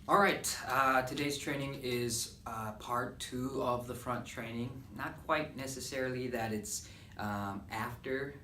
All right, today's training is part two of the front training. Not quite necessarily that it's after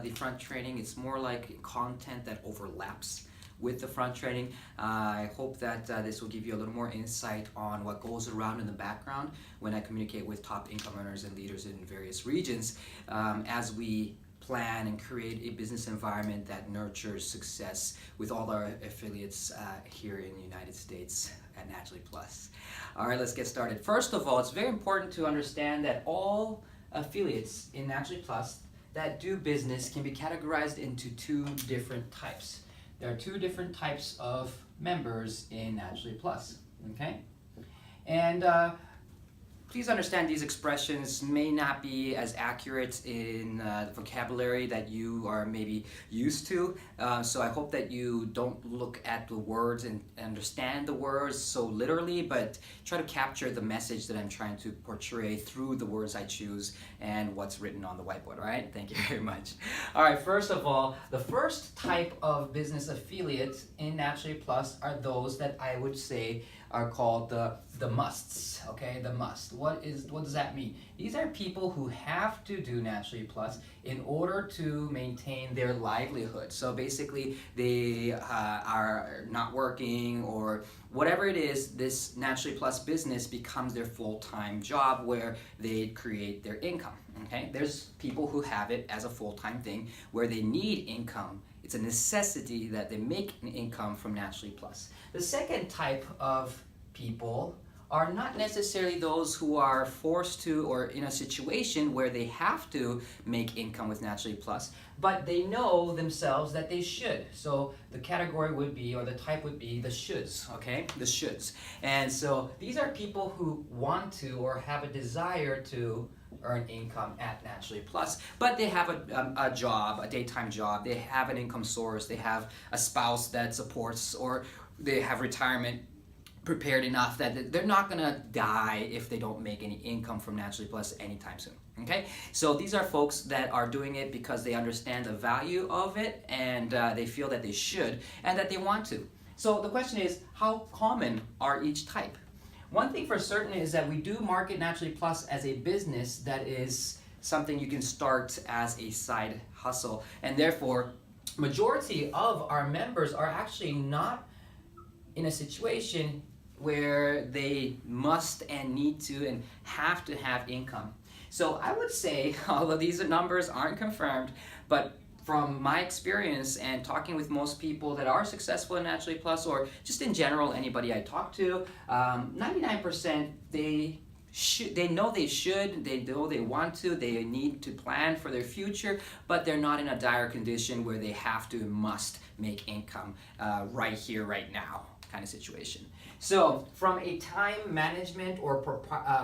the front training, it's more like content that overlaps with the front training. I hope that this will give you a little more insight on what goes around in the background when I communicate with top income earners and leaders in various regions as we plan and create a business environment that nurtures success with all our affiliates here in the United States at Naturally Plus. All right, let's get started. First of all, it's very important to understand that all affiliates in Naturally Plus that do business can be categorized into two different types. There are two different types of members in Naturally Plus, okay? And please understand these expressions may not be as accurate in the vocabulary that you are maybe used to. So I hope that you don't look at the words and understand the words so literally, but try to capture the message that I'm trying to portray through the words I choose and what's written on the whiteboard, all right? Thank you very much. All right, first of all, the first type of business affiliates in Naturally Plus are those that I would say are called the musts, okay? The must. What does that mean? These are people who have to do Naturally Plus in order to maintain their livelihood. So basically, they are not working or whatever it is, this Naturally Plus business becomes their full-time job where they create their income, okay? There's people who have it as a full-time thing where they need income. It's a necessity that they make an income from Naturally Plus. The second type of people are not necessarily those who are forced to or in a situation where they have to make income with Naturally Plus, but they know themselves that they should. So the category would be, or the type would be the shoulds, okay? The shoulds. And so these are people who want to or have a desire to earn income at Naturally Plus, but they have a job, a daytime job, they have an income source, they have a spouse that supports, or they have retirement prepared enough that they're not gonna die if they don't make any income from Naturally Plus anytime soon, okay? So these are folks that are doing it because they understand the value of it and they feel that they should and that they want to. So the question is, how common are each type? One thing for certain is that we do market Naturally Plus as a business that is something you can start as a side hustle, and therefore majority of our members are actually not in a situation where they must and need to and have to have income. So I would say, although these numbers aren't confirmed, but from my experience and talking with most people that are successful in Naturally Plus, or just in general anybody I talk to, 99% they know they should, they know they want to, they need to plan for their future, but they're not in a dire condition where they have to, must make income right here, right now kind of situation. So from a time management or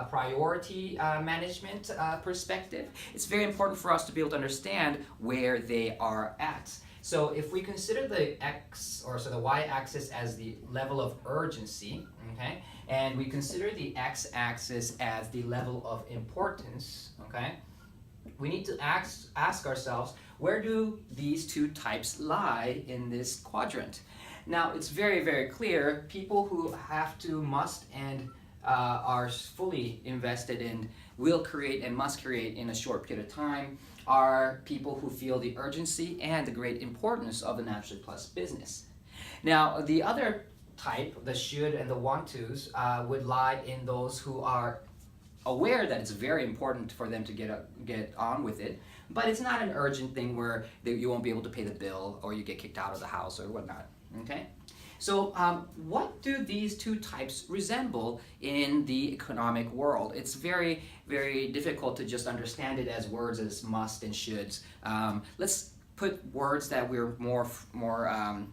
priority management perspective, it's very important for us to be able to understand where they are at. So if we consider the X, or so the Y-axis as the level of urgency, okay, and we consider the X-axis as the level of importance, okay, we need to ask ourselves, where do these two types lie in this quadrant? Now, it's very, very clear, people who have to, must, and are fully invested in, will create and must create in a short period of time, are people who feel the urgency and the great importance of the Naturally Plus business. Now, the other type, the should and the want tos, would lie in those who are aware that it's very important for them to get on with it, but it's not an urgent thing where you won't be able to pay the bill or you get kicked out of the house or whatnot. Okay, so what do these two types resemble in the economic world? It's very, very difficult to just understand it as words as must and shoulds. Let's put words that we're more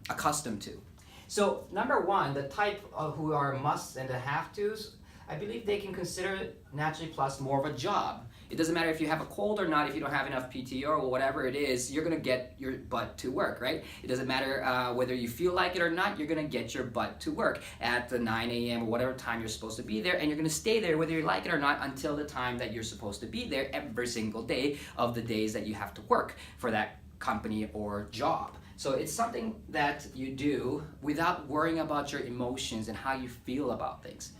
accustomed to. So number one, the type who are musts and the have tos, I believe they can consider Naturally Plus more of a job. It doesn't matter if you have a cold or not, if you don't have enough PTO or whatever it is, you're gonna get your butt to work, right? It doesn't matter whether you feel like it or not, you're gonna get your butt to work at the 9 a.m. or whatever time you're supposed to be there, and you're gonna stay there whether you like it or not until the time that you're supposed to be there every single day of the days that you have to work for that company or job. So it's something that you do without worrying about your emotions and how you feel about things.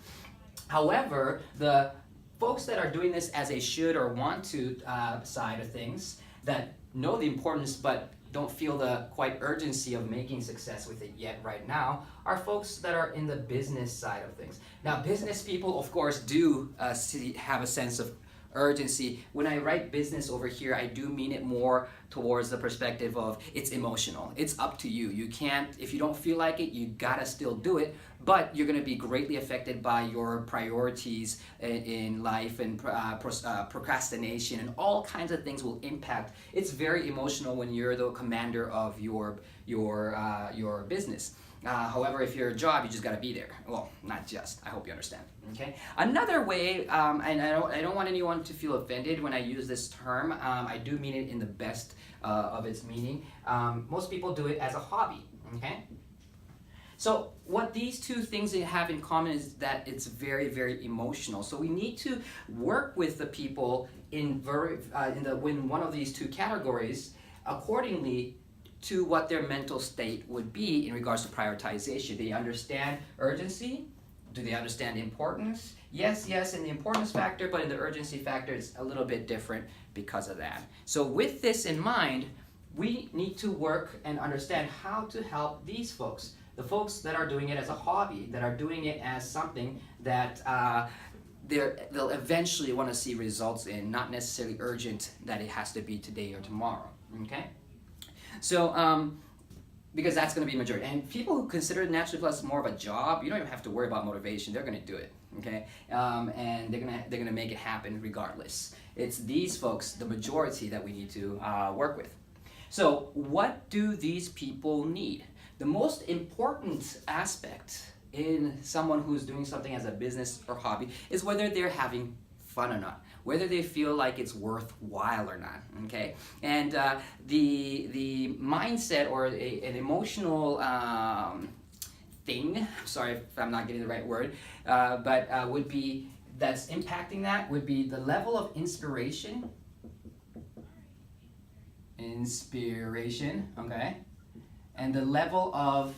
However, the folks that are doing this as a should or want to side of things, that know the importance but don't feel the quite urgency of making success with it yet right now, are folks that are in the business side of things. Now, business people, of course, do have a sense of urgency. When I write business over here, I do mean it more towards the perspective of it's emotional. It's up to you. You can't, if you don't feel like it, you gotta still do it, but you're gonna be greatly affected by your priorities in life, and procrastination and all kinds of things will impact. It's very emotional when you're the commander of your business. However, if you're a job, you just got to be there. Well, not just. I hope you understand. Okay. Another way, and I don't want anyone to feel offended when I use this term. I do mean it in the best of its meaning. Most people do it as a hobby. Okay. So what these two things have in common is that it's very, very emotional. So we need to work with the people in one of these two categories accordingly to what their mental state would be in regards to prioritization. Do they understand urgency? Do they understand importance? Yes, in the importance factor, but in the urgency factor, it's a little bit different because of that. So with this in mind, we need to work and understand how to help these folks. The folks that are doing it as a hobby, that are doing it as something that they'll eventually want to see results in, not necessarily urgent that it has to be today or tomorrow, okay? So, because that's going to be majority. And people who consider Naturally Plus more of a job, you don't even have to worry about motivation. They're going to do it, okay? And they're gonna make it happen regardless. It's these folks, the majority, that we need to work with. So, what do these people need? The most important aspect in someone who's doing something as a business or hobby is whether they're having fun or not, whether they feel like it's worthwhile or not, okay? And the mindset or an emotional thing, sorry if I'm not getting the right word, but would be, that's impacting that, would be the level of inspiration, okay? And the level of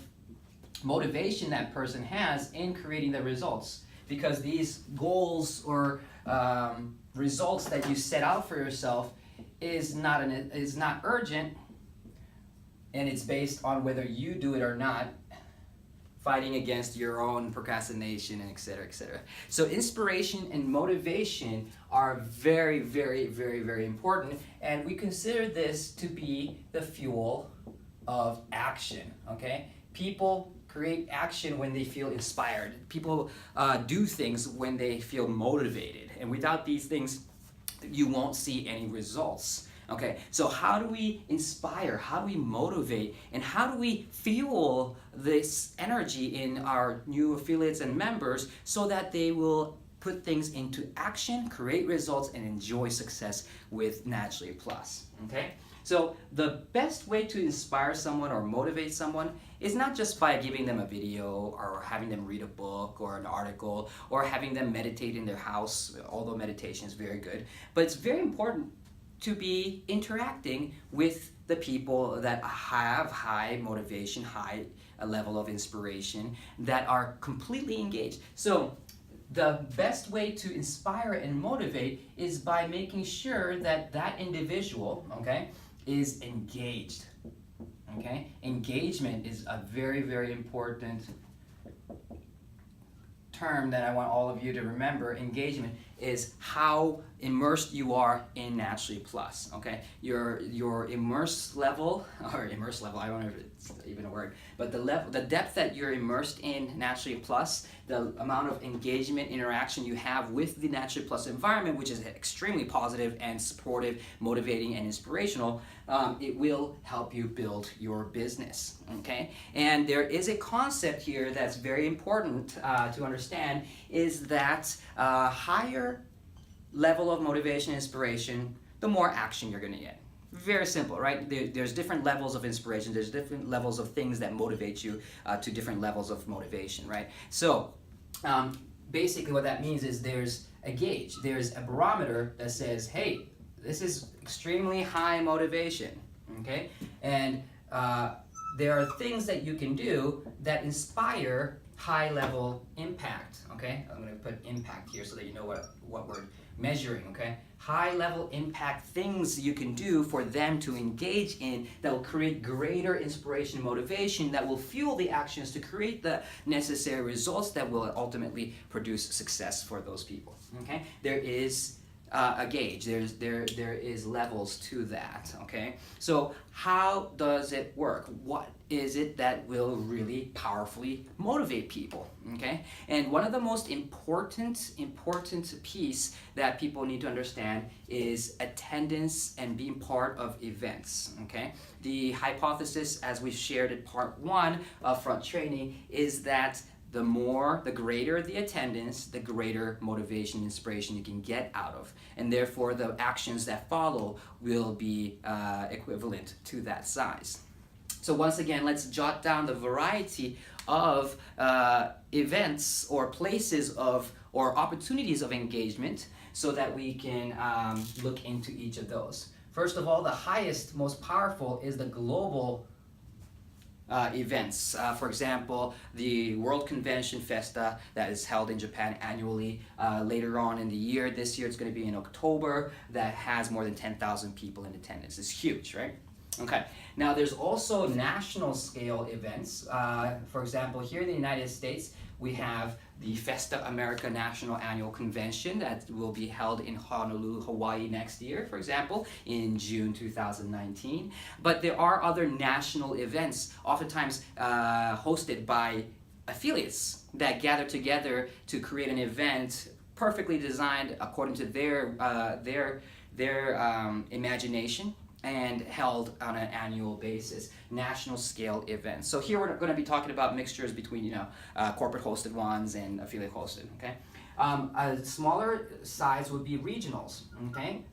motivation that person has in creating the results. Because these goals or results that you set out for yourself is not urgent, and it's based on whether you do it or not, fighting against your own procrastination, and et cetera, et cetera. So inspiration and motivation are very, very, very, very important, and we consider this to be the fuel of action, okay? People create action when they feel inspired. People do things when they feel motivated. And without these things, you won't see any results. Okay, so how do we inspire? How do we motivate? And how do we fuel this energy in our new affiliates and members so that they will put things into action, create results, and enjoy success with Naturally Plus? Okay? So the best way to inspire someone or motivate someone is not just by giving them a video or having them read a book or an article or having them meditate in their house, although meditation is very good, but it's very important to be interacting with the people that have high motivation, high level of inspiration, that are completely engaged. So the best way to inspire and motivate is by making sure that that individual, okay, is engaged. Okay? Engagement is a very, very important term that I want all of you to remember. Engagement is how immersed you are in Naturally Plus, okay? Your immersed level, I don't know if it's even a word, but the depth that you're immersed in Naturally Plus, the amount of engagement, interaction you have with the Naturally Plus environment, which is extremely positive and supportive, motivating, and inspirational, it will help you build your business, okay? And there is a concept here that's very important to understand, is that higher level of motivation and inspiration, the more action you're going to get. Very simple, right? There's different levels of inspiration. There's different levels of things that motivate you to different levels of motivation, right? So basically what that means is there's a gauge. There's a barometer that says, hey, this is extremely high motivation, okay? And there are things that you can do that inspire high-level impact, okay? I'm going to put impact here so that you know what we're measuring, okay? High-level impact things you can do for them to engage in that will create greater inspiration and motivation that will fuel the actions to create the necessary results that will ultimately produce success for those people, okay? There is a gauge. There is levels to that, okay? So how does it work? What is it that will really powerfully motivate people, okay? And one of the most important piece that people need to understand is attendance and being part of events, okay? The hypothesis, as we shared in part 1 of front training, is that the greater the attendance, the greater motivation and inspiration you can get out of. And therefore, the actions that follow will be equivalent to that size. So once again, let's jot down the variety of events or places or opportunities of engagement so that we can look into each of those. First of all, the highest, most powerful is the global events. For example, the World Convention Festa that is held in Japan annually later on in the year. This year it's going to be in October, that has more than 10,000 people in attendance. It's huge, right? Okay, now there's also national scale events. For example, here in the United States, we have the Festa America National Annual Convention that will be held in Honolulu, Hawaii next year, for example, in June 2019. But there are other national events, oftentimes hosted by affiliates that gather together to create an event perfectly designed according to their imagination, and held on an annual basis, national scale events. So here we're going to be talking about mixtures between, corporate hosted ones and affiliate hosted, okay? A smaller size would be regionals, okay?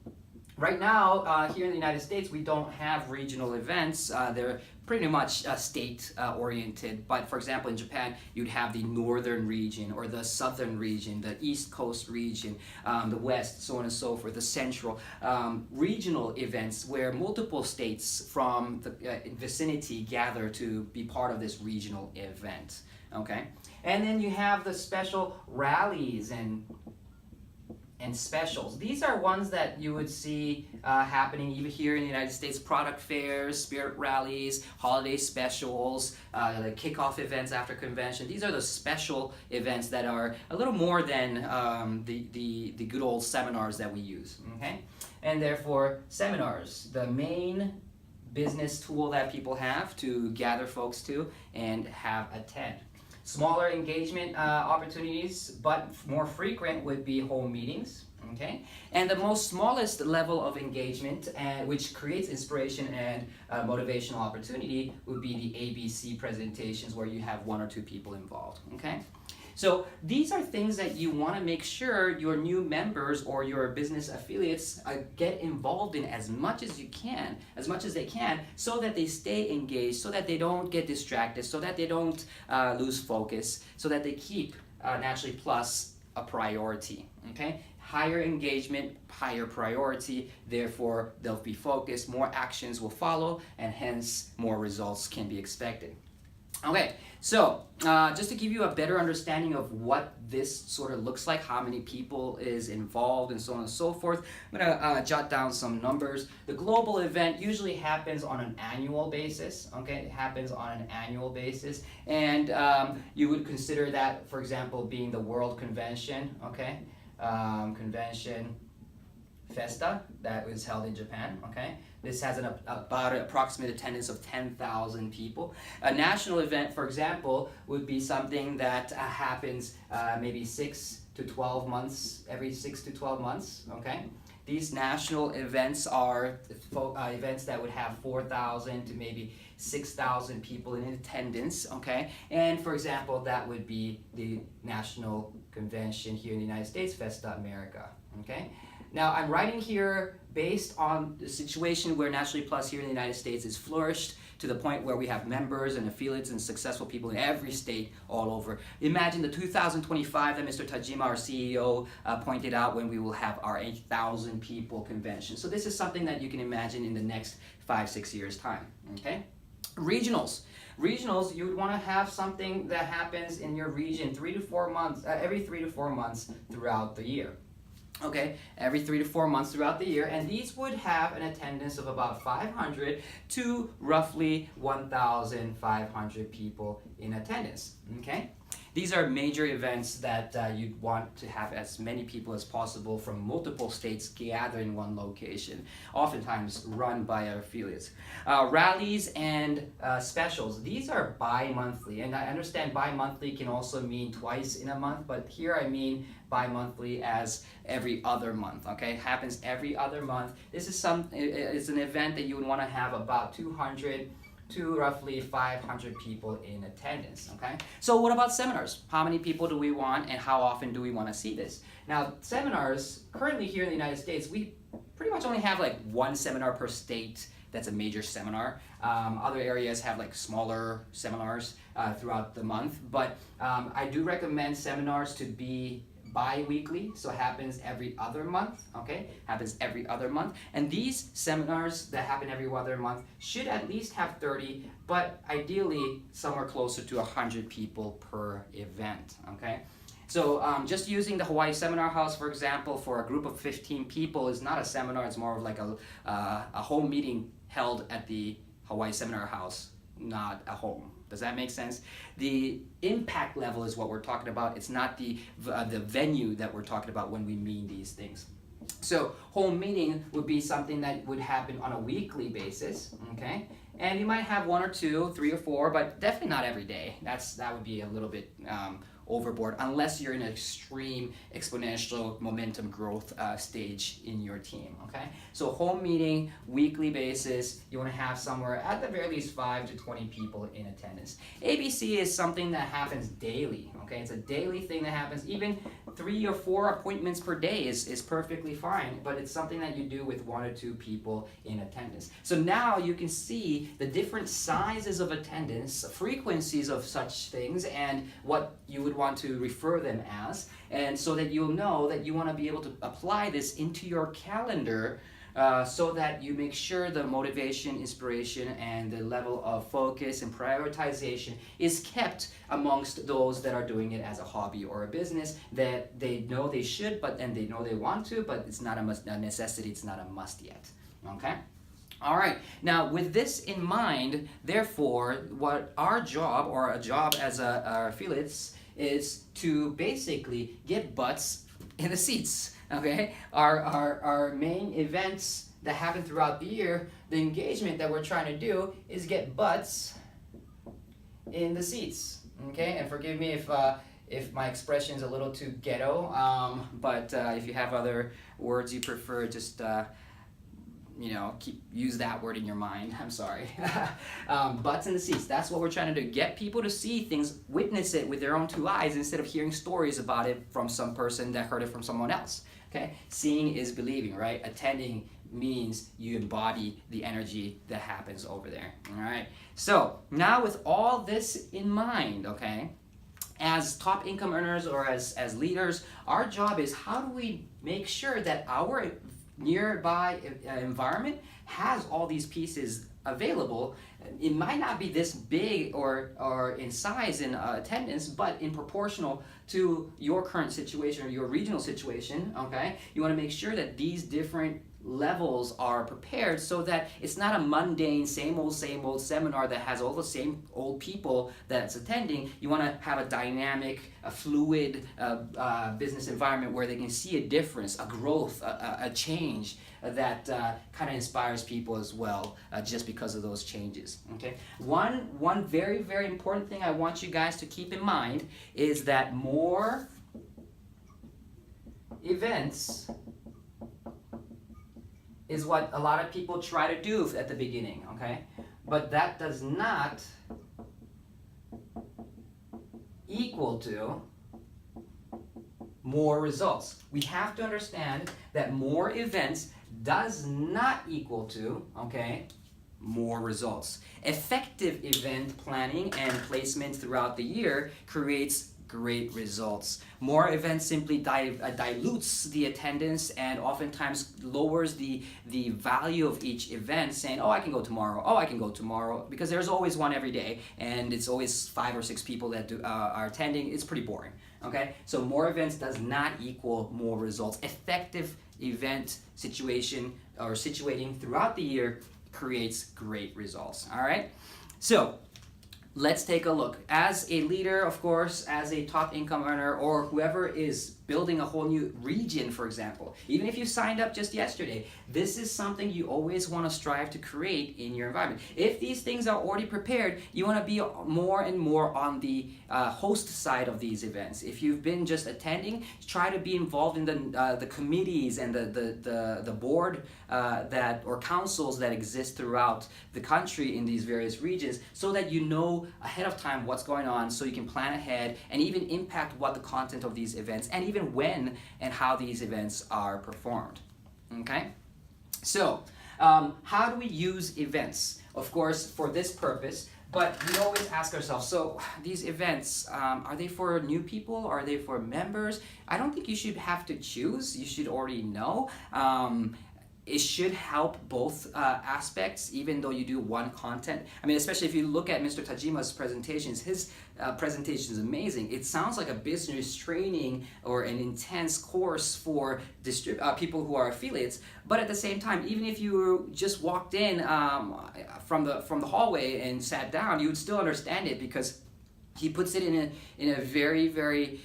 Right now, here in the United States, we don't have regional events. They're pretty much state-oriented. But for example, in Japan, you'd have the northern region or the southern region, the east coast region, the west, so on and so forth, the central. Regional events where multiple states from the vicinity gather to be part of this regional event, okay? And then you have the special rallies and specials. These are ones that you would see happening even here in the United States: product fairs, spirit rallies, holiday specials, the kickoff events after convention. These are the special events that are a little more than the good old seminars that we use, okay? And therefore, seminars, the main business tool that people have to gather folks to and have attend. Smaller engagement opportunities, but more frequent, would be home meetings, okay? And the most smallest level of engagement, which creates inspiration and motivational opportunity, would be the ABC presentations where you have 1 or 2 people involved, okay? So these are things that you want to make sure your new members or your business affiliates get involved in as much as they can, so that they stay engaged, so that they don't get distracted, so that they don't lose focus, so that they keep Naturally Plus a priority, okay? Higher engagement, higher priority, therefore they'll be focused, more actions will follow, and hence more results can be expected. Okay, so just to give you a better understanding of what this sort of looks like, how many people is involved and so on and so forth, I'm going to jot down some numbers. The global event usually happens on an annual basis, okay? It happens on an annual basis, and you would consider that, for example, being the World Convention, okay? Convention Festa that was held in Japan, okay? This has about an approximate attendance of 10,000 people. A national event, for example, would be something that happens maybe 6 to 12 months, every 6 to 12 months, okay? These national events are events that would have 4,000 to maybe 6,000 people in attendance, okay? And for example, that would be the National Convention here in the United States, Festa America, okay? Now, I'm writing here based on the situation where Naturally Plus here in the United States is flourished to the point where we have members and affiliates and successful people in every state all over. Imagine the 2025 that Mr. Tajima, our CEO, pointed out, when we will have our 8,000 people convention. So this is something that you can imagine in the next 5-6 years' time, okay? Regionals. Regionals, you would want to have something that happens in your region 3 to 4 months, every 3 to 4 months throughout the year. Okay, every 3 to 4 months throughout the year, and these would have an attendance of about 500 to roughly 1,500 people in attendance. Okay, these are major events that you'd want to have as many people as possible from multiple states gather in one location, oftentimes run by our affiliates. Rallies and specials, these are bi-monthly, and I understand bi-monthly can also mean twice in a month, but here I mean bi-monthly as every other month. Okay, happens every other month. This is it's an event that you would want to have about 200 to roughly 500 people in attendance. Okay, so what about seminars? How many people do we want, and how often do we want to see this? Now, seminars currently here in the United States, we pretty much only have like one seminar per state. That's a major seminar. Other areas have like smaller seminars throughout the month, but I do recommend seminars to be bi-weekly, so it happens every other month. Okay, happens every other month, and these seminars that happen every other month should at least have 30, but ideally somewhere closer to 100 people per event. Okay, so just using the Hawaii Seminar House, for example, for a group of 15 people is not a seminar. It's more of like a home meeting held at the Hawaii Seminar House, not a home. Does that make sense? The impact level is what we're talking about. It's not the venue that we're talking about when we mean these things. So home meeting would be something that would happen on a weekly basis, okay? And you might have 1 or 2, 3 or 4, but definitely not every day. That would be a little bit overboard, unless you're in an extreme exponential momentum growth stage in your team. Okay, so home meeting, weekly basis, you want to have somewhere at the very least 5 to 20 people in attendance. ABC is something that happens daily. Okay, it's a daily thing that happens. Even 3 or 4 appointments per day is perfectly fine, but it's something that you do with 1 or 2 people in attendance. So now you can see the different sizes of attendance, frequencies of such things, and what you would want to refer them as, and so that you'll know that you want to be able to apply this into your calendar so that you make sure the motivation, inspiration, and the level of focus and prioritization is kept amongst those that are doing it as a hobby or a business, that they know they should, and they know they want to, but it's not a necessity, it's not a must yet. Okay? All right, now with this in mind, therefore, what our job, or a job as our affiliates, is to basically get butts in the seats. Okay, our main events that happen throughout the year, the engagement that we're trying to do is get butts in the seats. Okay, and forgive me if my expression is a little too ghetto, but if you have other words you prefer, just use that word in your mind. I'm sorry. Butts in the seats. That's what we're trying to do. Get people to see things, witness it with their own 2 eyes instead of hearing stories about it from some person that heard it from someone else. Okay? Seeing is believing, right? Attending means you embody the energy that happens over there. All right? So now with all this in mind, okay, as top income earners or as leaders, our job is how do we make sure that our nearby environment has all these pieces available. It might not be this big or in size in attendance, but in proportional to your current situation or your regional situation. Okay, you want to make sure that these different levels are prepared so that it's not a mundane same old seminar that has all the same old people that's attending. You want to have a dynamic, a fluid business environment where they can see a difference, a growth, a change that kind of inspires people as well, just because of those changes. Okay, one very, very important thing I want you guys to keep in mind is that more events is what a lot of people try to do at the beginning, okay? But that does not equal to more results. We have to understand that more events does not equal to, okay, more results. Effective event planning and placement throughout the year creates great results. More events simply dilutes the attendance and oftentimes lowers the value of each event, saying, oh, I can go tomorrow, oh, I can go tomorrow, because there's always one every day and it's always 5 or 6 people that are attending. It's pretty boring. Okay, so more events does not equal more results. Effective event situation or situating throughout the year creates great results. All right, so let's take a look. As a leader, of course, as a top income earner, or whoever is building a whole new region, for example, even if you signed up just yesterday, this is something you always want to strive to create in your environment. If these things are already prepared, you want to be more and more on the host side of these events. If you've been just attending, try to be involved in the committees and the board or councils that exist throughout the country in these various regions, so that you know ahead of time what's going on, so you can plan ahead and even impact what the content of these events and even when and how these events are performed. Okay? So, how do we use events? Of course, for this purpose, but we always ask ourselves, so these events, are they for new people? Are they for members? I don't think you should have to choose. You should already know. It should help both aspects, even though you do one content. I mean, especially if you look at Mr. Tajima's presentations, his presentation is amazing. It sounds like a business training or an intense course for people who are affiliates. But at the same time, even if you just walked in from the hallway and sat down, you would still understand it, because he puts it in a very, very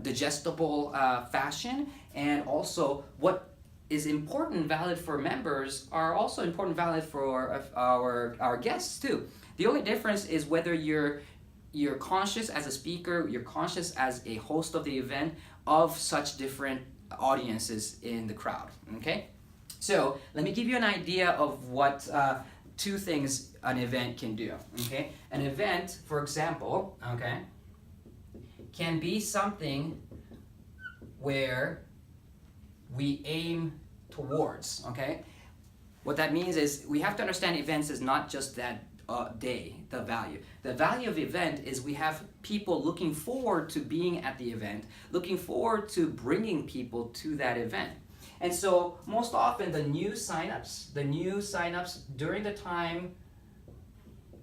digestible fashion. And also, what is important and valid for members are also important and valid for our guests too. The only difference is whether you're conscious as a speaker, you're conscious as a host of the event of such different audiences in the crowd. Okay, so let me give you an idea of what 2 things an event can do. Okay, an event, for example, okay, can be something where we aim towards. Okay, what that means is we have to understand events is not just that day, the value. The value of the event is we have people looking forward to being at the event, looking forward to bringing people to that event. And so most often the new signups during the time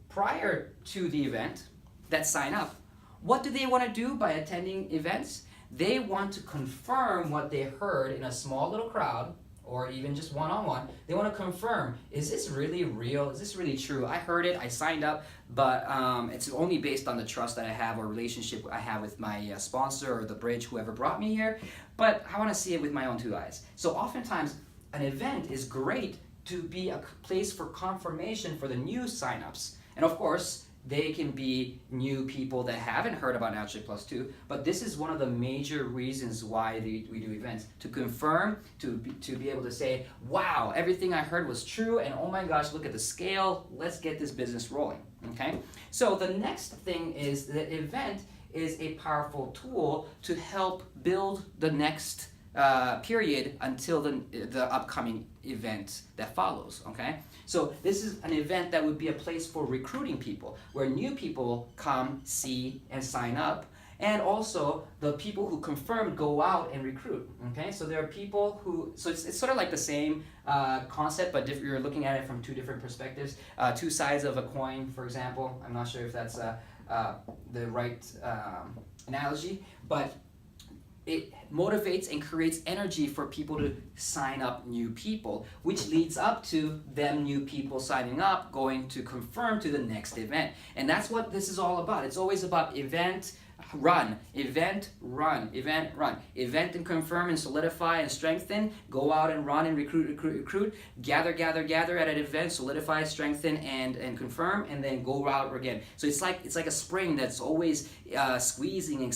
prior to the event that sign up, what do they want to do by attending events? They want to confirm what they heard in a small little crowd, or even just one-on-one. They want to confirm, is this really real? Is this really true? I heard it, I signed up, but it's only based on the trust that I have or relationship I have with my sponsor or the bridge, whoever brought me here, but I want to see it with my own 2 eyes. So oftentimes, an event is great to be a place for confirmation for the new signups. And of course, they can be new people that haven't heard about Naturally Plus 2, but this is one of the major reasons why we do events, to confirm, to be able to say, wow, everything I heard was true, and oh my gosh, look at the scale, let's get this business rolling. Okay, so the next thing is the event is a powerful tool to help build the next period until the upcoming event that follows. Okay, so this is an event that would be a place for recruiting people, where new people come, see, and sign up, and also the people who confirmed go out and recruit. Okay, so there are people who, so it's sort of like the same concept, but you're looking at it from 2 different perspectives, 2 sides of a coin, for example. I'm not sure if that's the right analogy, but it motivates and creates energy for people to sign up new people, which leads up to them new people signing up, going to confirm to the next event. And that's what this is all about. It's always about event, run, event, run, event, run. Event and confirm and solidify and strengthen. Go out and run and recruit. Gather at an event, solidify, strengthen, and confirm, and then go out again. So it's like a spring that's always squeezing and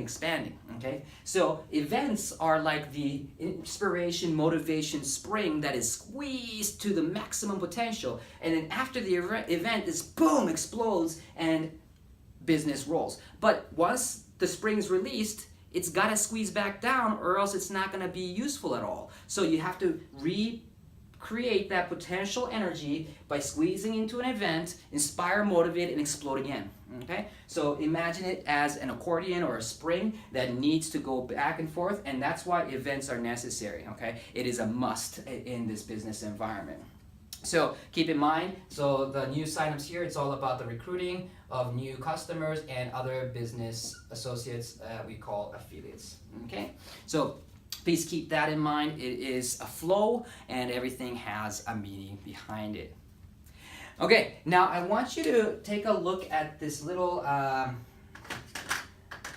expanding. Okay, so events are like the inspiration, motivation spring that is squeezed to the maximum potential, and then after the event, this boom explodes and business rolls. But once the spring is released, it's got to squeeze back down, or else it's not going to be useful at all. So you have to create that potential energy by squeezing into an event, inspire, motivate, and explode again. Okay? So imagine it as an accordion or a spring that needs to go back and forth, and that's why events are necessary. Okay? It is a must in this business environment. So keep in mind, so the new signups here, it's all about the recruiting of new customers and other business associates we call affiliates. Okay? So please keep that in mind. It is a flow and everything has a meaning behind it. Okay, now I want you to take a look at this little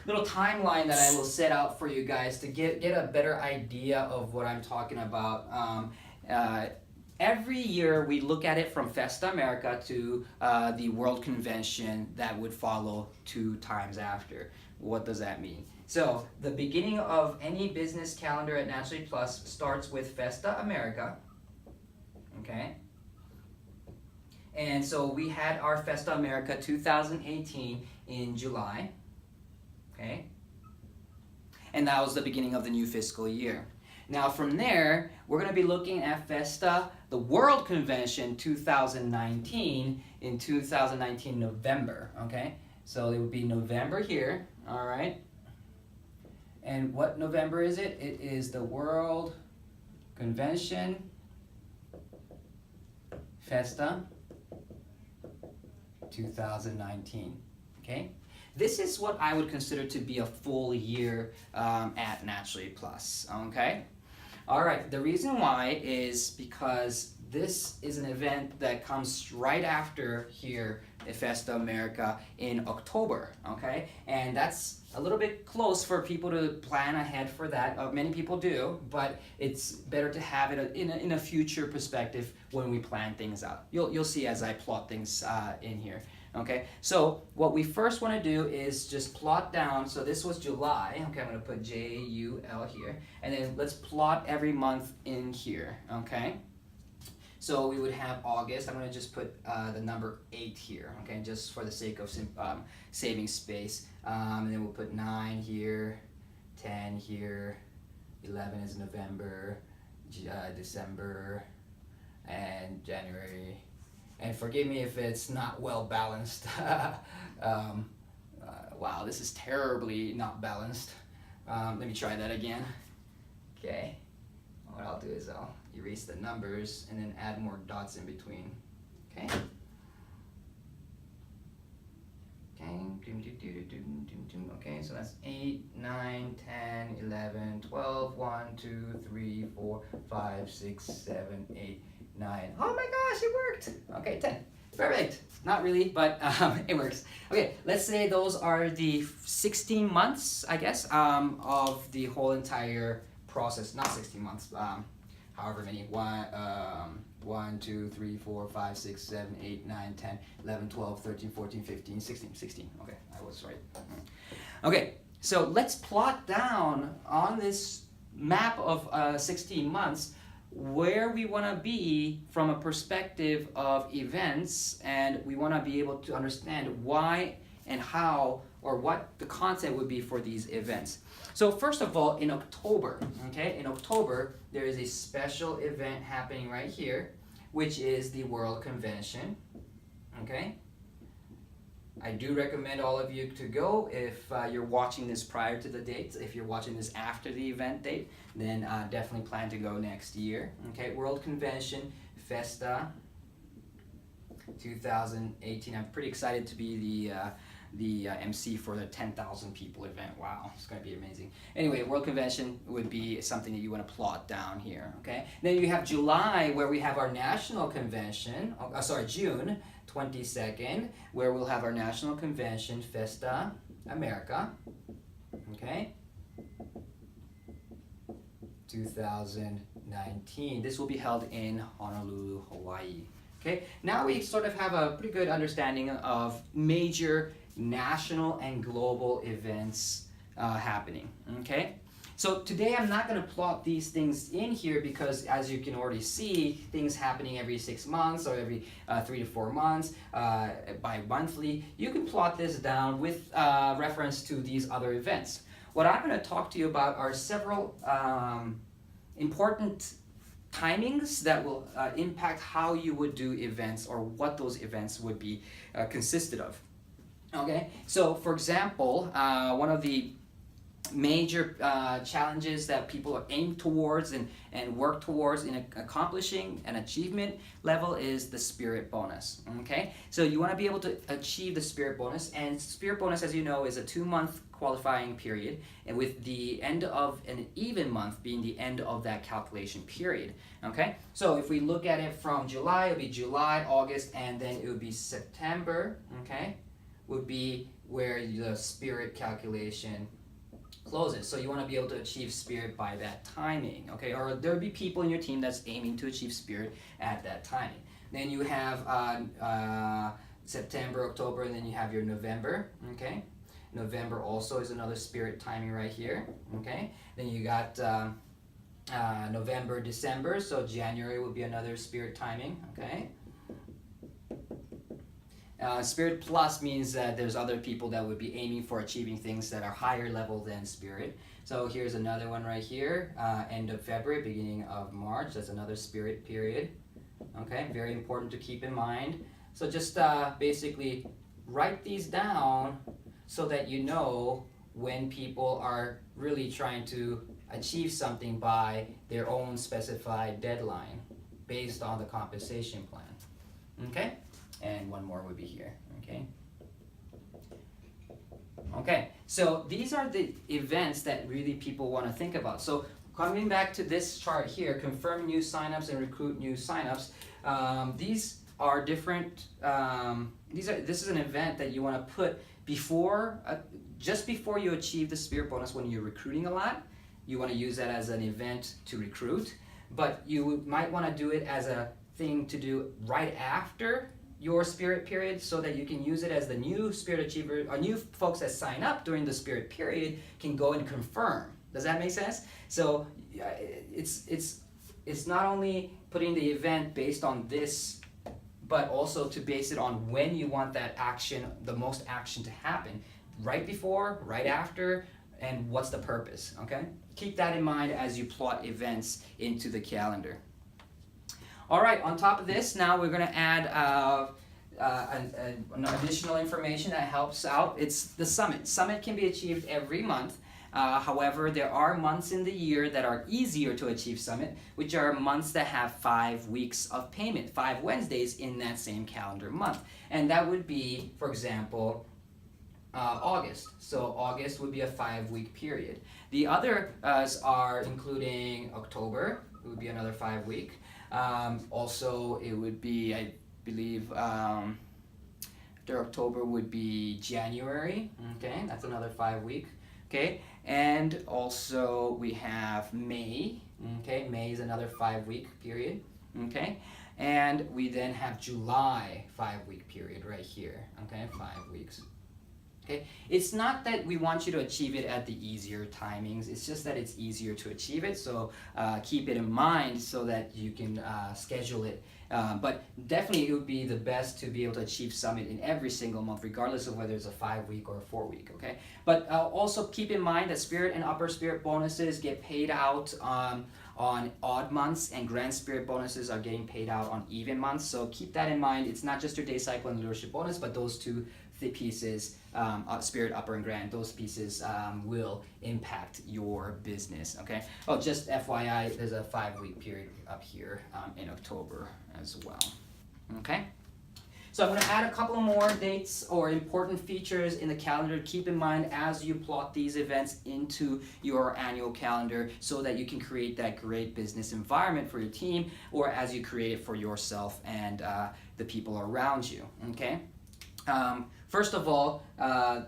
timeline that I will set out for you guys to get a better idea of what I'm talking about. Every year we look at it from Festa America to the World Convention that would follow 2 times after. What does that mean? So the beginning of any business calendar at Naturally Plus starts with Festa America, okay? And so we had our Festa America 2018 in July, okay? And that was the beginning of the new fiscal year. Now from there, we're going to be looking at Festa, the World Convention 2019 in 2019 November, okay? So it would be November here, all right? And what November is it? It is the World Convention Festa 2019, okay? This is what I would consider to be a full year at Naturally Plus, okay? All right, the reason why is because this is an event that comes right after here at Festa America in October, okay? And that's a little bit close for people to plan ahead for that. Many people do, but it's better to have it in a future perspective when we plan things out. You'll see as I plot things in here. Okay, so what we first want to do is just plot down. So this was July. Okay, I'm going to put J-U-L here. And then let's plot every month in here. Okay, so we would have August. I'm going to just put the number 8 here. Okay, just for the sake of saving space. And then we'll put 9 here, 10 here, 11 is November, December, and January. And forgive me if it's not well balanced. Wow, this is terribly not balanced. Let me try that again. Okay, what I'll do is I'll erase the numbers and then add more dots in between. Okay. Okay, so that's 8, 9, 10, 11, 12, 1, 2, 3, 4, 5, 6, 7, 8, 9. Oh my gosh, it worked! Okay, 10. Perfect. Not really, but it works. Okay, let's say those are the 16 months, I guess, of the whole entire process. Not 16 months, however many. 1, 2, 3, 4, 5, 6, 7, 8, 9, 10, 11, 12, 13, 14, 15, 16. Okay, I was right. Okay, so let's plot down on this map of 16 months where we want to be from a perspective of events, and we want to be able to understand why and how or what the content would be for these events. So first of all, in October, okay, in October there is a special event happening right here, which is the World Convention, okay? I do recommend all of you to go if you're watching this prior to the date. If you're watching this after the event date, then definitely plan to go next year. Okay, World Convention Festa 2018. I'm pretty excited to be the MC for the 10,000 people event. Wow, it's going to be amazing. Anyway, World Convention would be something that you want to plot down here. Okay, then you have July, where we have our national convention. June 22nd, where we'll have our national convention, Festa America, okay, 2019. This will be held in Honolulu, Hawaii. Okay, now we sort of have a pretty good understanding of major national and global events happening, okay? So today I'm not going to plot these things in here because, as you can already see, things happening every 6 months or every 3 to 4 months, bi-monthly. You can plot this down with reference to these other events. What I'm going to talk to you about are several important timings that will impact how you would do events or what those events would be consisted of. Okay, so for example, one of the major challenges that people aim towards and work towards in accomplishing an achievement level is the spirit bonus. Okay, so you want to be able to achieve the spirit bonus, and spirit bonus, as you know, is a 2-month qualifying period, and with the end of an even month being the end of that calculation period. Okay, so if we look at it from July, it would be July, August, and then it would be September. Okay, would be where the spirit calculation closes. So you want to be able to achieve spirit by that timing, okay? Or there'll be people in your team that's aiming to achieve spirit at that timing. Then you have September, October, and then you have your November, okay? November also is another spirit timing right here, okay? Then you got November, December, so January would be another spirit timing, okay? Spirit plus means that there's other people that would be aiming for achieving things that are higher level than spirit. So here's another one right here, end of February, beginning of March. That's another spirit period. Okay, very important to keep in mind. So just basically write these down so that you know when people are really trying to achieve something by their own specified deadline based on the compensation plan. Okay? And one more would be here, okay? Okay, so these are the events that really people want to think about. So coming back to this chart here, confirm new signups and recruit new signups. These are different, this is an event that you want to put before, just before you achieve the spirit bonus when you're recruiting a lot. You want to use that as an event to recruit, but you might want to do it as a thing to do right after your spirit period, so that you can use it as the new spirit achiever or new folks that sign up during the spirit period can go and confirm. Does that make sense? So it's not only putting the event based on this, but also to base it on when you want that action, the most action to happen, right before, right after, and what's the purpose, okay? Keep that in mind as you plot events into the calendar. All right, on top of this, now we're going to add an additional information that helps out. It's the summit. Summit can be achieved every month. However, there are months in the year that are easier to achieve summit, which are months that have 5 weeks of payment, 5 Wednesdays in that same calendar month. And that would be, for example, August. So August would be a 5-week period. The others are including October. It would be another 5-week. Also, it would be, I believe, after October would be January. Okay, that's another 5-week. Okay, and also we have May. Okay, May is another 5-week period. Okay, and we then have July 5-week period right here. Okay, 5 weeks. Okay, it's not that we want you to achieve it at the easier timings, it's just that it's easier to achieve it, so keep it in mind so that you can schedule it. But definitely it would be the best to be able to achieve summit in every single month, regardless of whether it's a 5-week or a 4-week, okay? But also keep in mind that spirit and upper spirit bonuses get paid out on odd months, and grand spirit bonuses are getting paid out on even months, so keep that in mind. It's not just your day cycle and leadership bonus, but those two pieces, spirit, upper, and grand, those pieces will impact your business, okay? Oh, just FYI, there's a 5-week period up here in October as well, okay? So I'm going to add a couple more dates or important features in the calendar to keep in mind as you plot these events into your annual calendar so that you can create that great business environment for your team, or as you create it for yourself and the people around you, okay? First of all,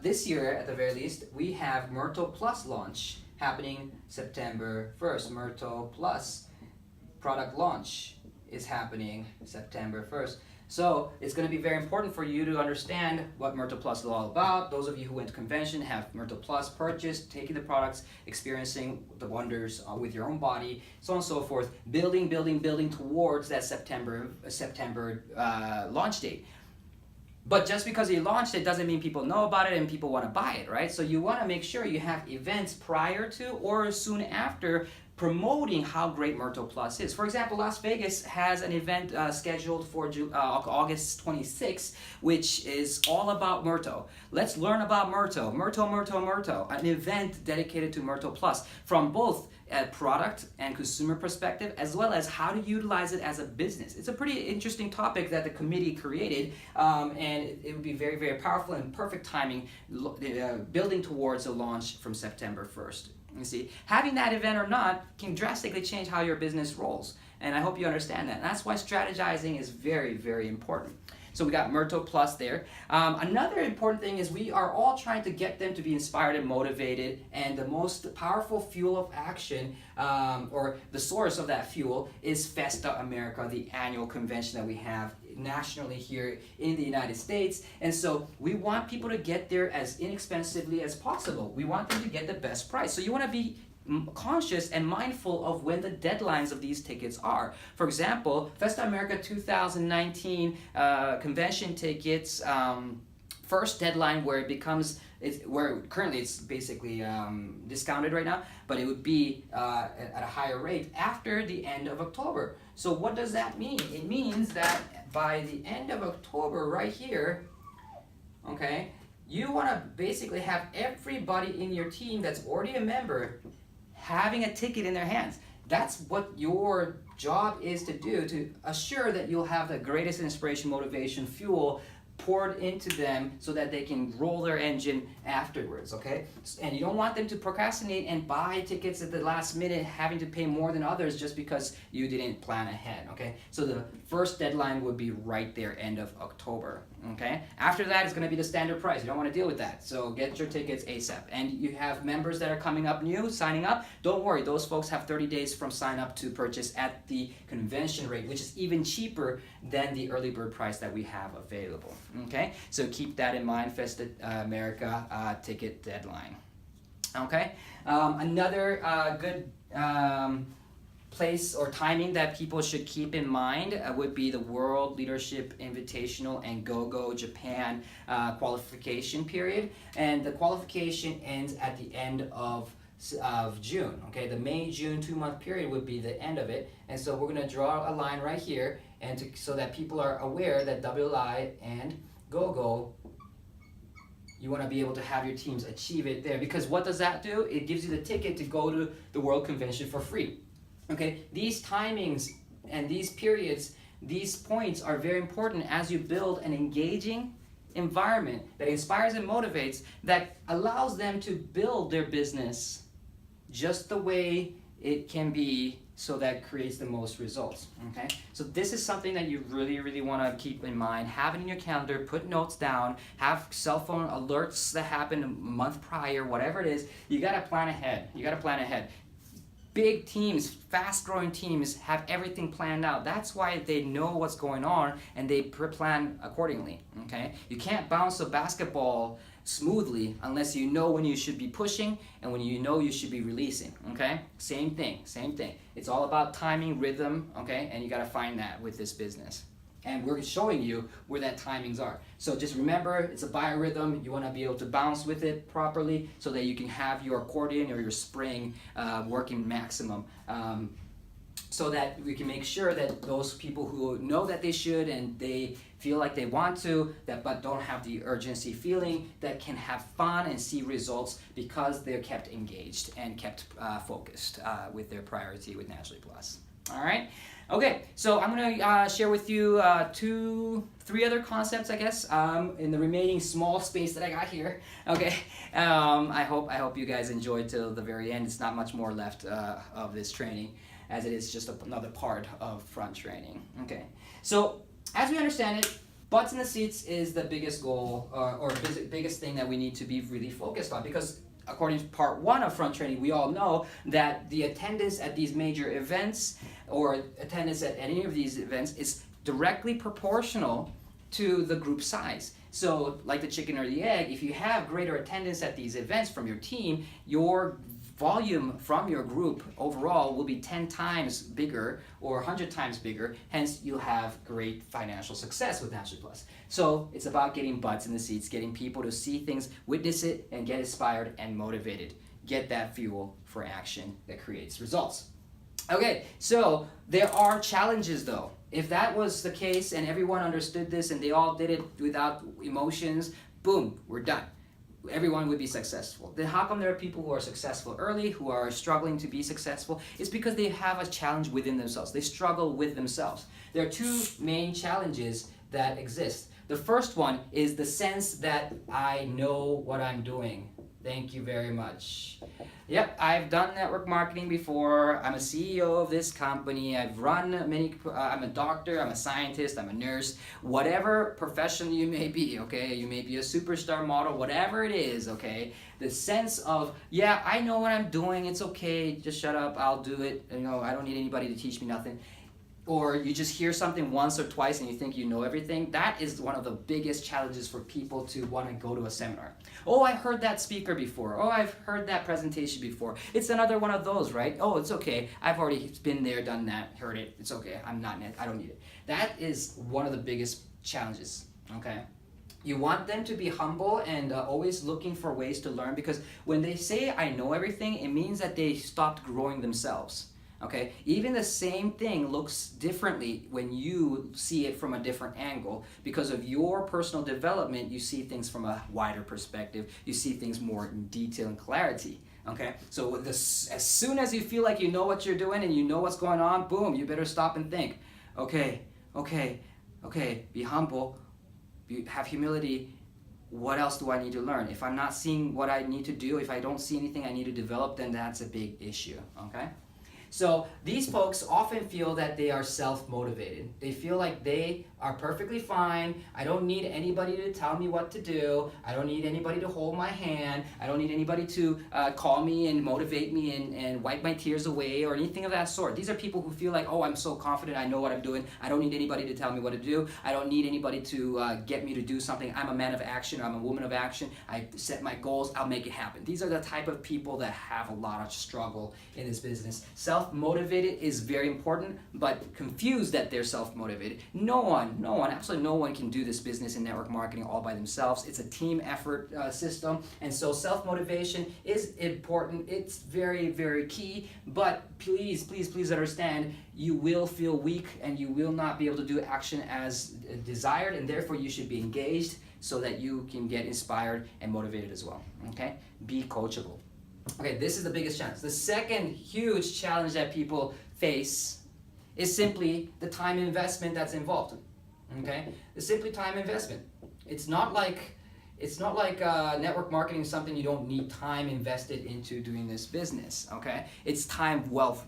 this year at the very least, we have Myrtle Plus launch happening September 1st. Myrtle Plus product launch is happening September 1st. So it's going to be very important for you to understand what Myrtle Plus is all about. Those of you who went to convention have Myrtle Plus purchased, taking the products, experiencing the wonders with your own body, so on and so forth, building towards that September launch date. But just because you launched it doesn't mean people know about it and people want to buy it, right? So you want to make sure you have events prior to or soon after promoting how great Myrtle Plus is. For example, Las Vegas has an event scheduled for August 26th, which is all about Myrtle. Let's learn about Myrtle. Myrtle, an event dedicated to Myrtle Plus from both a product and consumer perspective, as well as how to utilize it as a business. It's a pretty interesting topic that the committee created, and it would be very, very powerful and perfect timing, building towards a launch from September 1st. You see, having that event or not can drastically change how your business rolls, and I hope you understand that. And that's why strategizing is very, very important. So we got Myrtle Plus there. Another important thing is we are all trying to get them to be inspired and motivated, and the most powerful fuel of action, or the source of that fuel, is Festa America, the annual convention that we have nationally here in the United States. And so we want people to get there as inexpensively as possible. We want them to get the best price. So you want to be conscious and mindful of when the deadlines of these tickets are. For example, Festa America 2019 convention tickets, first deadline where it becomes, where currently it's basically discounted right now, but it would be at a higher rate after the end of October. So what does that mean? It means that by the end of October right here, okay, you want to basically have everybody in your team that's already a member having a ticket in their hands. That's what your job is to do, to assure that you'll have the greatest inspiration, motivation, fuel poured into them so that they can roll their engine afterwards, okay? And you don't want them to procrastinate and buy tickets at the last minute, having to pay more than others just because you didn't plan ahead, okay? So the first deadline would be right there, end of October, okay? After that, it's gonna be the standard price. You don't wanna deal with that. So get your tickets ASAP. And you have members that are coming up new, signing up. Don't worry, those folks have 30 days from sign up to purchase at the convention rate, which is even cheaper than the early bird price that we have available. Okay, so keep that in mind, Festa America ticket deadline. Okay, another good place or timing that people should keep in mind would be the World Leadership Invitational and Go-Go Japan qualification period. And the qualification ends at the end of June. Okay, the May-June 2-month period would be the end of it. And so we're going to draw a line right here, and so that people are aware that WLI and Go-Go, you want to be able to have your teams achieve it there, because what does that do? It gives you the ticket to go to the World Convention for free. Okay, these timings and these periods, these points are very important as you build an engaging environment that inspires and motivates, that allows them to build their business just the way it can be, so that creates the most results. Okay, so this is something that you really, really want to keep in mind. Have it in your calendar, put notes down, have cell phone alerts that happen a month prior, whatever it is. You got to plan ahead. You got to plan ahead. Big teams, fast-growing teams have everything planned out. That's why they know what's going on and they plan accordingly. Okay, you can't bounce a basketball smoothly unless you know when you should be pushing and when you know you should be releasing. Okay, same thing. It's all about timing, rhythm. Okay, and you got to find that with this business. And we're showing you where that timings are. So just remember, it's a biorhythm. You want to be able to bounce with it properly so that you can have your accordion or your spring working maximum. So that we can make sure that those people who know that they should and they feel like they want to, but don't have the urgency feeling, that can have fun and see results because they're kept engaged and kept focused with their priority with Naturally Plus. All right. Okay, so I'm going to share with you 3 other concepts, I guess, in the remaining small space that I got here. Okay, I hope you guys enjoyed till the very end. It's not much more left of this training, as it is just another part of front training. Okay, so as we understand it, butts in the seats is the biggest goal or biggest thing that we need to be really focused on, because according to part 1 of front training, we all know that the attendance at these major events or attendance at any of these events is directly proportional to the group size. So like the chicken or the egg, if you have greater attendance at these events from your team, your volume from your group overall will be 10 times bigger or 100 times bigger, hence you'll have great financial success with Naturally Plus. So it's about getting butts in the seats, getting people to see things, witness it, and get inspired and motivated. get that fuel for action that creates results. Okay, so there are challenges though. If that was the case and everyone understood this and they all did it without emotions, boom, we're done. Everyone would be successful. Then how come there are people who are successful early, who are struggling to be successful? It's because they have a challenge within themselves. They struggle with themselves. There are two main challenges that exist. The first one is the sense that I know what I'm doing. Thank you very much. Yep, I've done network marketing before. I'm a CEO of this company. I've run many, I'm a doctor, I'm a scientist, I'm a nurse, whatever profession you may be, okay? You may be a superstar model, whatever it is, okay? The sense of, yeah, I know what I'm doing, it's okay, just shut up, I'll do it. You know, I don't need anybody to teach me nothing. Or you just hear something once or twice and you think you know everything. That is one of the biggest challenges for people to want to go to a seminar. Oh, I heard that speaker before. Oh, I've heard that presentation before. It's another one of those, right? Oh, it's okay. I've already been there, done that, heard it. It's okay. I don't need it. That is one of the biggest challenges, okay? You want them to be humble and always looking for ways to learn, because when they say I know everything, it means that they stopped growing themselves. Okay, even the same thing looks differently when you see it from a different angle. Because of your personal development, you see things from a wider perspective. You see things more in detail and clarity. Okay, so as soon as you feel like you know what you're doing and you know what's going on, boom, you better stop and think. Okay, be humble, have humility. What else do I need to learn? If I'm not seeing what I need to do, if I don't see anything I need to develop, then that's a big issue. Okay. So these folks often feel that they are self-motivated. They feel like they are perfectly fine. I don't need anybody to tell me what to do. I don't need anybody to hold my hand. I don't need anybody to call me and motivate me and wipe my tears away or anything of that sort. These are people who feel like, oh, I'm so confident, I know what I'm doing. I don't need anybody to tell me what to do. I don't need anybody to get me to do something. I'm a man of action. I'm a woman of action. I set my goals. I'll make it happen. These are the type of people that have a lot of struggle in this business. Self-motivated is very important, but confused that they're self-motivated. Absolutely no one can do this business in network marketing all by themselves. It's a team effort system, and so self-motivation is important. It's very, very key, but please understand, you will feel weak and you will not be able to do action as desired, and therefore you should be engaged so that you can get inspired and motivated as well, okay? Be coachable. Okay, this is the biggest challenge. The second huge challenge that people face is simply the time investment that's involved. Okay, it's simply time investment. It's not like network marketing is something you don't need time invested into doing this business. Okay, it's time worth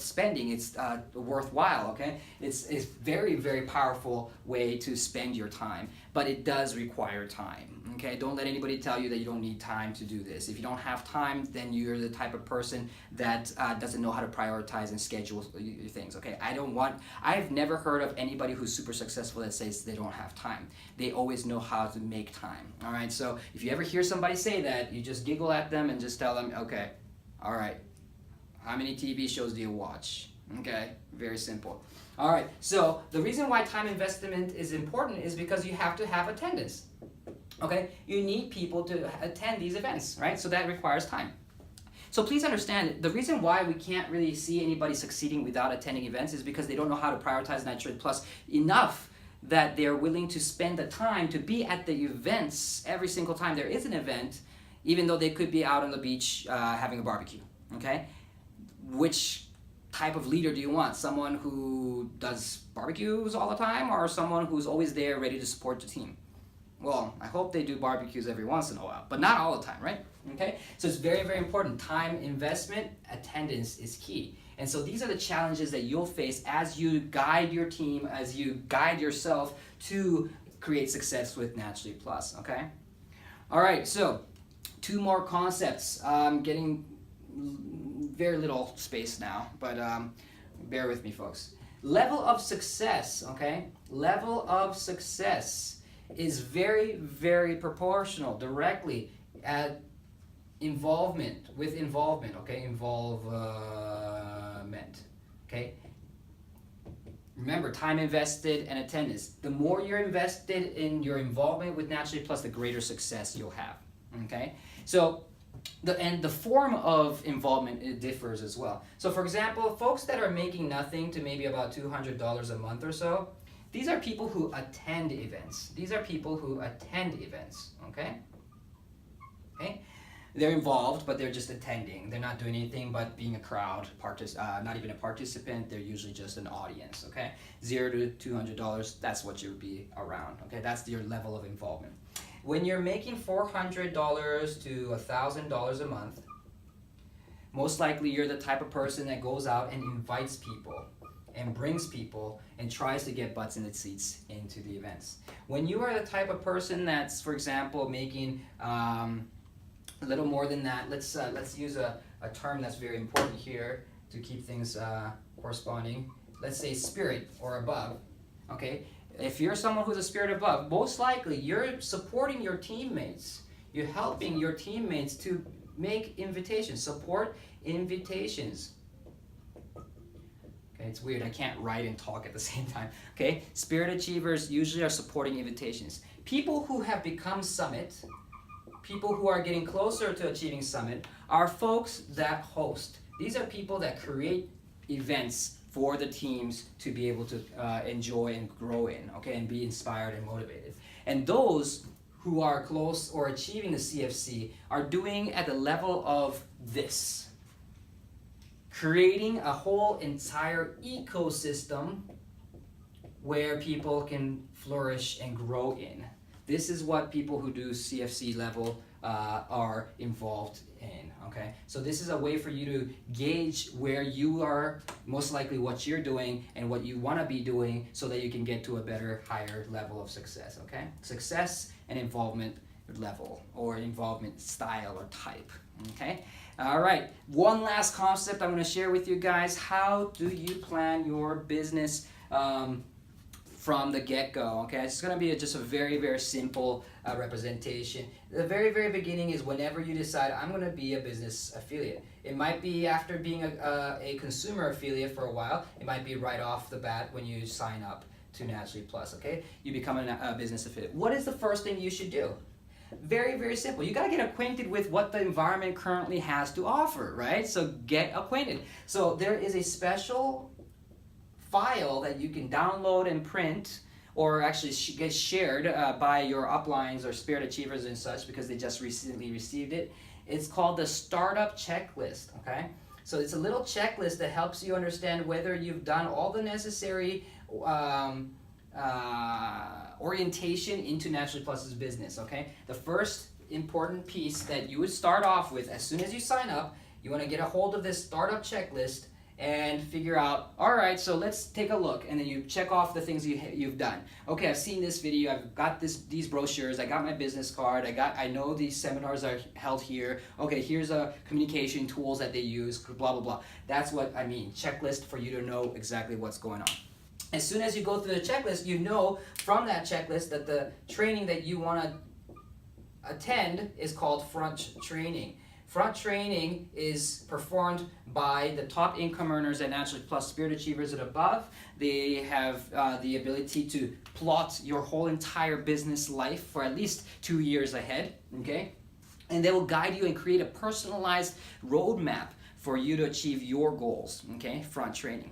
spending. It's worthwhile. Okay, it's very, very powerful way to spend your time, but it does require time. Okay, don't let anybody tell you that you don't need time to do this. If you don't have time, then you're the type of person that doesn't know how to prioritize and schedule your things. Okay, I've never heard of anybody who's super successful that says they don't have time. They always know how to make time. All right, so if you ever hear somebody say that, you just giggle at them and just tell them, okay, all right, how many TV shows do you watch? Okay, very simple. All right, so the reason why time investment is important is because you have to have attendance. Okay, you need people to attend these events, right? So that requires time. So please understand, the reason why we can't really see anybody succeeding without attending events is because they don't know how to prioritize Nitrate Plus enough that they're willing to spend the time to be at the events every single time there is an event, even though they could be out on the beach having a barbecue, okay? Which type of leader do you want? Someone who does barbecues all the time, or someone who's always there ready to support the team? Well, I hope they do barbecues every once in a while, but not all the time, right? Okay, so it's very, very important. Time investment, attendance is key. And so these are the challenges that you'll face as you guide your team, as you guide yourself to create success with Naturally Plus, okay? All right, so 2 more concepts. I'm getting very little space now, but bear with me, folks. Level of success, okay? Level of success is very, very proportional directly at involvement, okay? Involvement, okay? Remember, time invested and attendance. The more you're invested in your involvement with Naturally Plus, the greater success you'll have, okay? So the form of involvement, it differs as well. So for example, folks that are making nothing to maybe about $200 a month or so, these are people who attend events. These are people who attend events, okay? Okay? They're involved, but they're just attending. They're not doing anything but being a crowd, not even a participant. They're usually just an audience, okay? $0 to $200, that's what you would be around, okay? That's your level of involvement. When you're making $400 to $1,000 a month, most likely you're the type of person that goes out and invites people and brings people and tries to get butts in the seats into the events. When you are the type of person that's, for example, making a little more than that, let's use a term that's very important here to keep things corresponding. Let's say spirit or above, okay? If you're someone who's a spirit above, most likely you're supporting your teammates. You're helping your teammates to make invitations, support invitations. Okay, it's weird, I can't write and talk at the same time. Okay, spirit achievers usually are supporting invitations. People who have become summit, people who are getting closer to achieving summit, are folks that host. These are people that create events for the teams to be able to enjoy and grow in, okay, and be inspired and motivated. And those who are close or achieving the CFC are doing at the level of this. Creating a whole entire ecosystem where people can flourish and grow in. This is what people who do CFC level are involved in, okay? So this is a way for you to gauge where you are, most likely what you're doing and what you want to be doing so that you can get to a better, higher level of success, okay? Success and involvement level or involvement style or type, okay? All right, one last concept I'm going to share with you guys. How do you plan your business from the get-go, okay? It's going to be just a very, very simple representation. The very, very beginning is whenever you decide, I'm going to be a business affiliate. It might be after being a consumer affiliate for a while. It might be right off the bat when you sign up to Naturally Plus, okay? You become a business affiliate. What is the first thing you should do? Very, very simple. You got to get acquainted with what the environment currently has to offer, right? So get acquainted. So there is a special file that you can download and print or actually get shared by your uplines or spirit achievers and such because they just recently received it. It's called the Startup Checklist, okay? So it's a little checklist that helps you understand whether you've done all the necessary orientation into Naturally Plus's business, okay? The first important piece that you would start off with as soon as you sign up, you want to get a hold of this startup checklist and figure out, all right, so let's take a look, and then you check off the things you've done. Okay, I've seen this video, I've got these brochures, I got my business card, I know these seminars are held here. Okay, here's communication tools that they use, blah blah blah. That's what I mean, checklist for you to know exactly what's going on. As soon as you go through the checklist, you know from that checklist that the training that you want to attend is called front training. Front training is performed by the top income earners at Naturally Plus Spirit Achievers and above. They have the ability to plot your whole entire business life for at least 2 years ahead, okay? And they will guide you and create a personalized roadmap for you to achieve your goals, okay? Front training.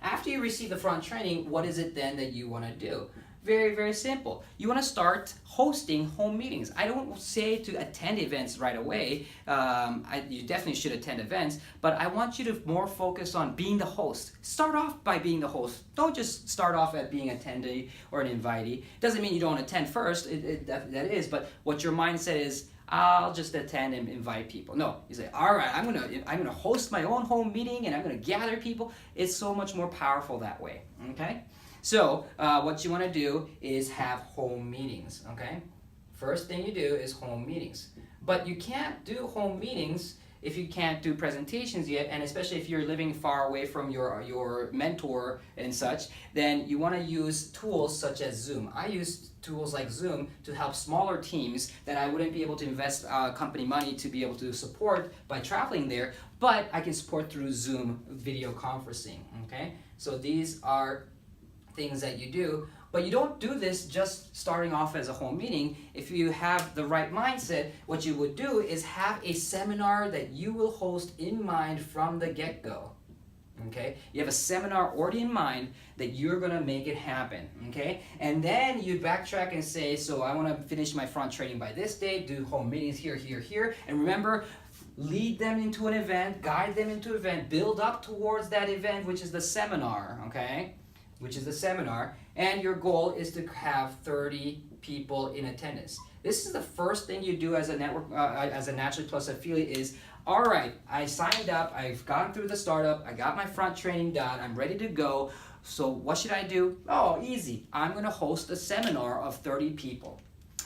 After you receive the front training, what is it then that you want to do? Very, very simple. You want to start hosting home meetings. I don't say to attend events right away. You definitely should attend events, but I want you to more focus on being the host. Start off by being the host. Don't just start off at being an attendee or an invitee. Doesn't mean you don't attend first, that is, but what your mindset is, I'll just attend and invite people. No, you say, all right, I'm gonna host my own home meeting and I'm gonna gather people. It's so much more powerful that way, okay? So what you want to do is have home meetings, okay? First thing you do is home meetings. But you can't do home meetings if you can't do presentations yet, and especially if you're living far away from your mentor and such, then you want to use tools such as Zoom. I use tools like Zoom to help smaller teams that I wouldn't be able to invest company money to be able to support by traveling there, but I can support through Zoom video conferencing, okay? So these are things that you do. But you don't do this just starting off as a home meeting. If you have the right mindset, what you would do is have a seminar that you will host in mind from the get-go. Okay, you have a seminar already in mind that you're gonna make it happen. Okay, and then you backtrack and say, so I want to finish my front training by this date, do home meetings here, here, here, and remember, lead them into an event, guide them into an event, build up towards that event, which is the seminar. Okay, which is the seminar, and your goal is to have 30 people in attendance. This is the first thing you do as a network, as a Naturally Plus affiliate is, all right, I signed up, I've gone through the startup, I got my front training done, I'm ready to go. So what should I do? Oh, easy. I'm going to host a seminar of 30 people.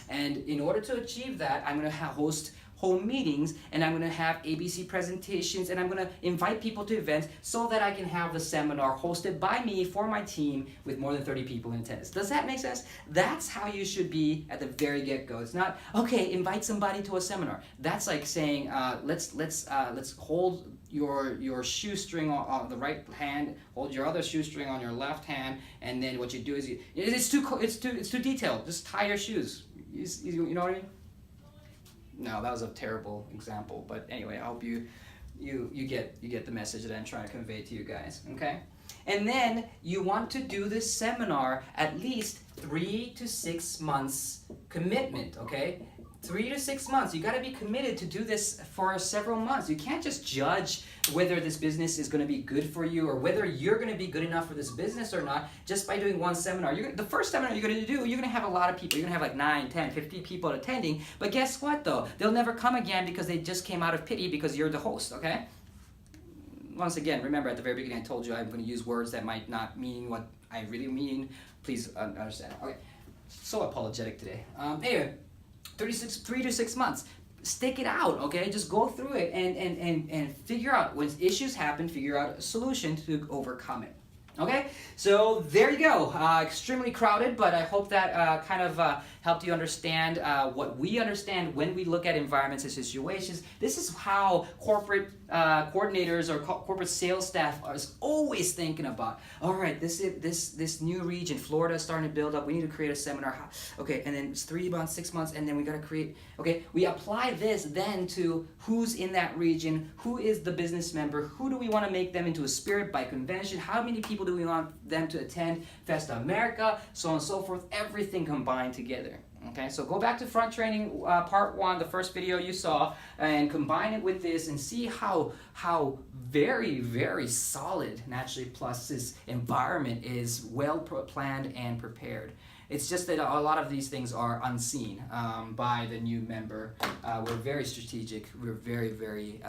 And in order to achieve that, I'm going to host home meetings, and I'm going to have ABC presentations, and I'm going to invite people to events so that I can have the seminar hosted by me for my team with more than 30 people in attendance. Does that make sense? That's how you should be at the very get-go. It's not, okay, invite somebody to a seminar. That's like saying, let's hold your shoestring on the right hand, hold your other shoestring on your left hand, and then what you do is it's too detailed. Just tie your shoes. You know what I mean? No, that was a terrible example, but anyway, I hope you get the message that I'm trying to convey to you guys, okay? And then you want to do this seminar at least 3 to 6 months commitment, okay? 3 to 6 months. You got to be committed to do this for several months. You can't just judge whether this business is going to be good for you or whether you're going to be good enough for this business or not just by doing one seminar. The first seminar you're going to do, you're going to have a lot of people. You're going to have like 9, 10, 50 people attending. But guess what though? They'll never come again because they just came out of pity because you're the host, okay? Once again, remember at the very beginning I told you I'm going to use words that might not mean what I really mean. Please understand. Okay, so apologetic today. Anyway. 3 to 6 months. Stick it out, okay? Just go through it and figure out, when issues happen, figure out a solution to overcome it. Okay, so there you go. Extremely crowded, but I hope that kind of helped you understand what we understand when we look at environments and situations. This is how corporate coordinators or corporate sales staff are always thinking about. All right, this new region, Florida, is starting to build up. We need to create a seminar. Okay, and then it's 3 months, 6 months, and then we got to create. Okay, we apply this then to who's in that region, who is the business member, who do we want to make them into a spirit by convention, how many people do we want them to attend Festa America, so on and so forth, everything combined together. Okay, so go back to front training part 1, the first video you saw, and combine it with this and see how very, very solid Naturally Plus's environment is well planned and prepared. It's just that a lot of these things are unseen by the new member. We're very strategic. We're very, very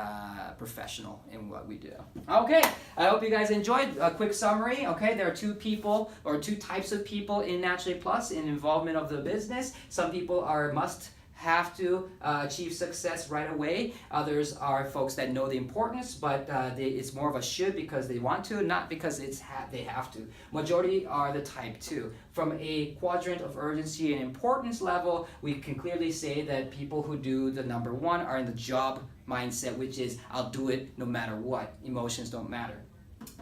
professional in what we do. Okay, I hope you guys enjoyed. A quick summary. Okay, there are 2 people or 2 types of people in Naturally Plus in involvement of the business. Some people have to achieve success right away. Others are folks that know the importance, but it's more of a should because they want to, not because they have to. Majority are the type 2. From a quadrant of urgency and importance level, we can clearly say that people who do the number 1 are in the job mindset, which is I'll do it no matter what. Emotions don't matter.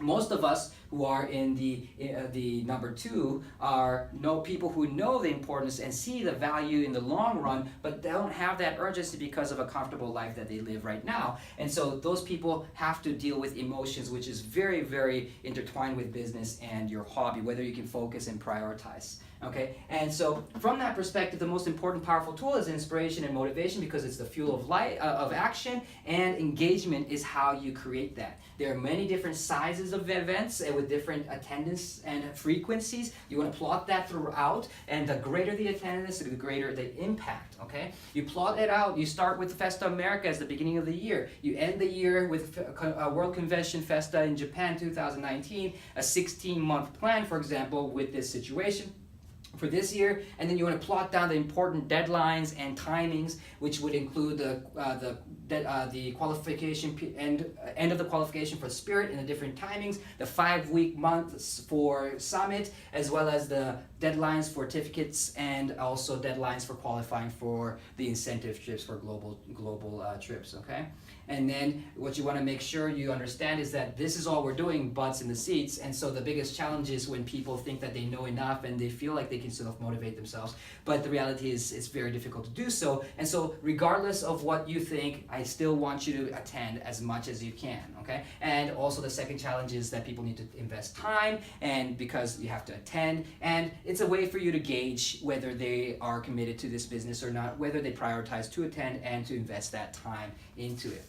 Most of us who are in the number 2 are people who know the importance and see the value in the long run, but they don't have that urgency because of a comfortable life that they live right now. And so those people have to deal with emotions, which is very, very intertwined with business and your hobby, whether you can focus and prioritize. Okay, and so from that perspective, the most important powerful tool is inspiration and motivation because it's the fuel of light, of action, and engagement is how you create that. There are many different sizes of events with different attendance and frequencies. You want to plot that throughout, and the greater the attendance, the greater the impact. Okay, you plot it out. You start with Festa America as the beginning of the year. You end the year with World Convention Festa in Japan 2019, a 16-month plan, for example, with this situation. for this year, and then you want to plot down the important deadlines and timings, which would include the qualification end of the qualification for Spirit in the different timings, the 5-week months for Summit, as well as the deadlines for certificates and also deadlines for qualifying for the incentive trips for global trips. Okay. And then what you want to make sure you understand is that this is all we're doing, butts in the seats. And so the biggest challenge is when people think that they know enough and they feel like they can self-motivate themselves. But the reality is it's very difficult to do so. And so regardless of what you think, I still want you to attend as much as you can, okay? And also the second challenge is that people need to invest time, and because you have to attend. And it's a way for you to gauge whether they are committed to this business or not, whether they prioritize to attend and to invest that time into it.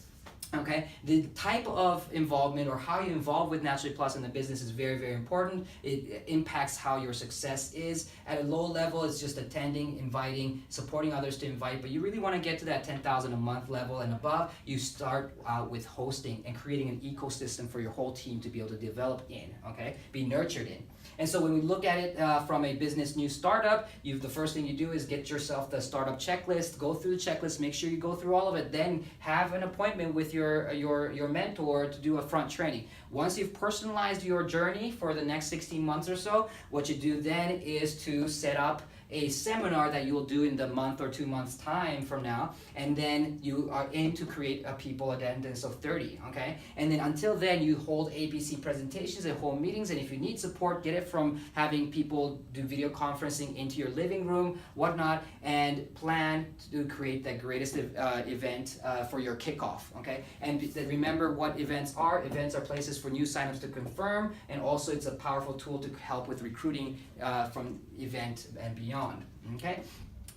Okay, the type of involvement or how you involve with Naturally Plus in the business is very, very important. It impacts how your success is. At a low level, it's just attending, inviting, supporting others to invite, but you really want to get to that 10,000 a month level and above. You start with hosting and creating an ecosystem for your whole team to be able to develop in, okay, be nurtured in. And so when we look at it from a business new startup, the first thing you do is get yourself the startup checklist, go through the checklist, make sure you go through all of it, then have an appointment with your mentor to do a front training. Once you've personalized your journey for the next 16 months or so, what you do then is to set up a seminar that you will do in the month or 2 months time from now, and then you are aim to create a people attendance of 30, okay? And then until then, you hold ABC presentations and hold meetings, and if you need support, get it from having people do video conferencing into your living room, whatnot, and plan to create the greatest event for your kickoff, okay? And remember what events are. Events are places for new signups to confirm, and also it's a powerful tool to help with recruiting from event and beyond. Okay,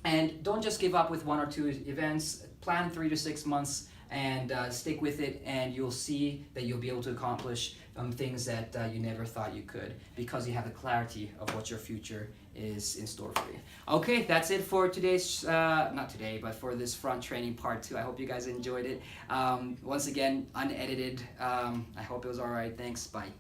and don't just give up with 1 or 2 events. Plan 3 to 6 months and stick with it, and you'll see that you'll be able to accomplish things that you never thought you could, because you have the clarity of what your future is in store for you. Okay, that's it for today's, not today, but for this front training part 2. I hope you guys enjoyed it. Once again, unedited. I hope it was all right. Thanks. Bye.